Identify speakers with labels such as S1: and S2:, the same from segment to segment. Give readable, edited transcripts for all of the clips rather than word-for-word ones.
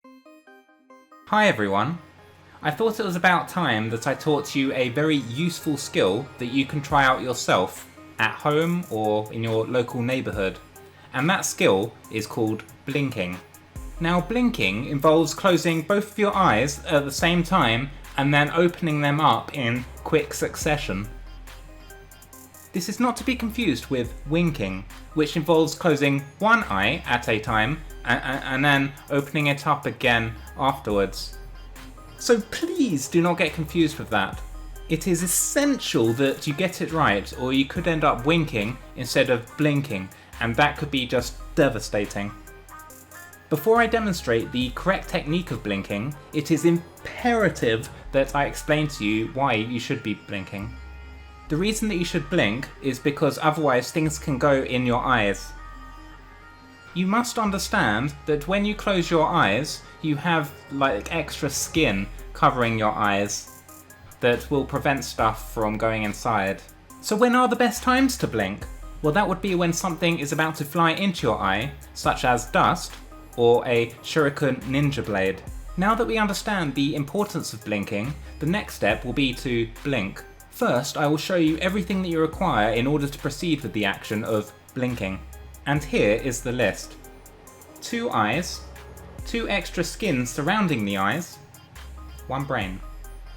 S1: Hi everyone! I thought it was about time that I taught you a very useful skill that you can try out yourself at home or in your local neighbourhood. And that skill is called blinking. Now blinking involves closing both of your eyes at the same time and then opening them up in quick succession. This is not to be confused with winking, which involves closing one eye at a time and then opening it up again afterwards. So please do not get confused with that. It is essential that you get it right, or you could end up winking instead of blinking, and that could be just devastating. Before I demonstrate the correct technique of blinking, it is imperative that I explain to you why you should be blinking. The reason that you should blink is because otherwise things can go in your eyes. You must understand that when you close your eyes, you have like extra skin covering your eyes that will prevent stuff from going inside. So when are the best times to blink? Well, that would be when something is about to fly into your eye, such as dust or a shuriken ninja blade. Now that we understand the importance of blinking, the next step will be to blink. First, I will show you everything that you require in order to proceed with the action of blinking. And here is the list. 2 eyes, 2 extra skins surrounding the eyes, 1 brain.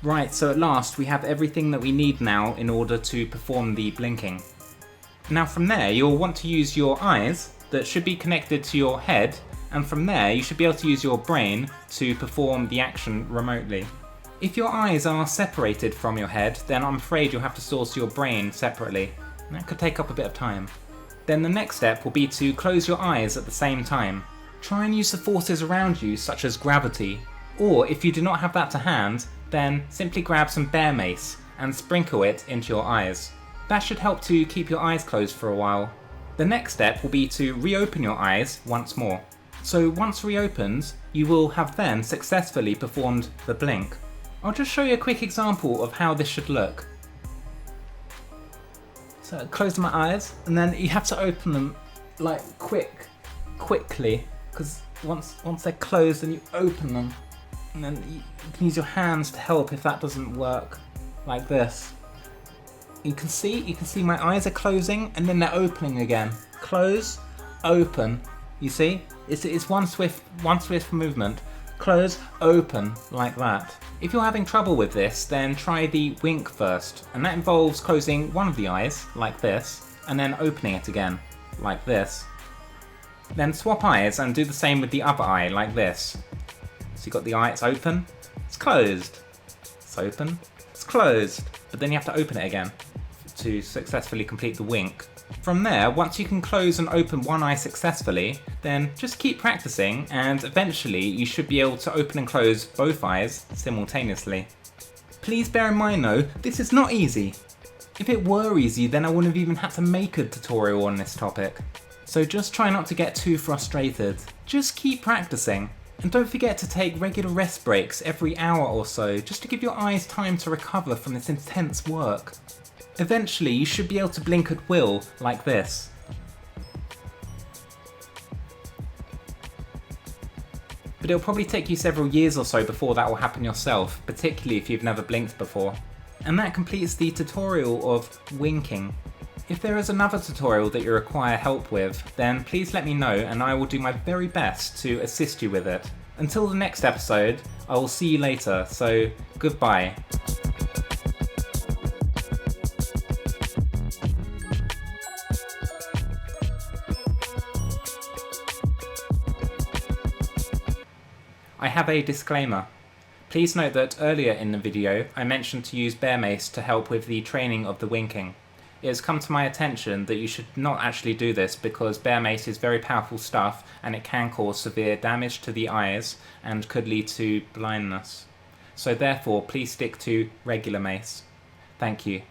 S1: Right, so at last we have everything that we need now in order to perform the blinking. Now from there you'll want to use your eyes that should be connected to your head, and from there you should be able to use your brain to perform the action remotely. If your eyes are separated from your head, then I'm afraid you'll have to source your brain separately. That could take up a bit of time. Then the next step will be to close your eyes at the same time. Try and use the forces around you, such as gravity, or if you do not have that to hand, then simply grab some bear mace and sprinkle it into your eyes. That should help to keep your eyes closed for a while. The next step will be to reopen your eyes once more. So once reopened, you will have then successfully performed the blink. I'll just show you a quick example of how this should look. So close my eyes, and then you have to open them like quickly, because once they're closed, then you open them, and then you can use your hands to help if that doesn't work, like this. You can see my eyes are closing, and then they're opening again. Close, open. You see? It's one swift movement. Close, open, like that. If you're having trouble with this, then try the wink first, and that involves closing one of the eyes, like this, and then opening it again, like this. Then swap eyes and do the same with the other eye, like this. So you've got the eye, it's open, it's closed, it's open, it's closed, but then you have to open it again to successfully complete the wink. From there, once you can close and open one eye successfully, then just keep practicing, and eventually you should be able to open and close both eyes simultaneously. Please bear in mind though, this is not easy. If it were easy, then I wouldn't have even had to make a tutorial on this topic. So just try not to get too frustrated. Just keep practicing. And don't forget to take regular rest breaks every hour or so, just to give your eyes time to recover from this intense work. Eventually, you should be able to blink at will, like this. But it'll probably take you several years or so before that will happen yourself, particularly if you've never blinked before. And that completes the tutorial of winking. If there is another tutorial that you require help with, then please let me know and I will do my very best to assist you with it. Until the next episode, I will see you later, so goodbye. I have a disclaimer. Please note that earlier in the video I mentioned to use bear mace to help with the training of the winking. It has come to my attention that you should not actually do this because bear mace is very powerful stuff and it can cause severe damage to the eyes and could lead to blindness. So therefore please stick to regular mace. Thank you.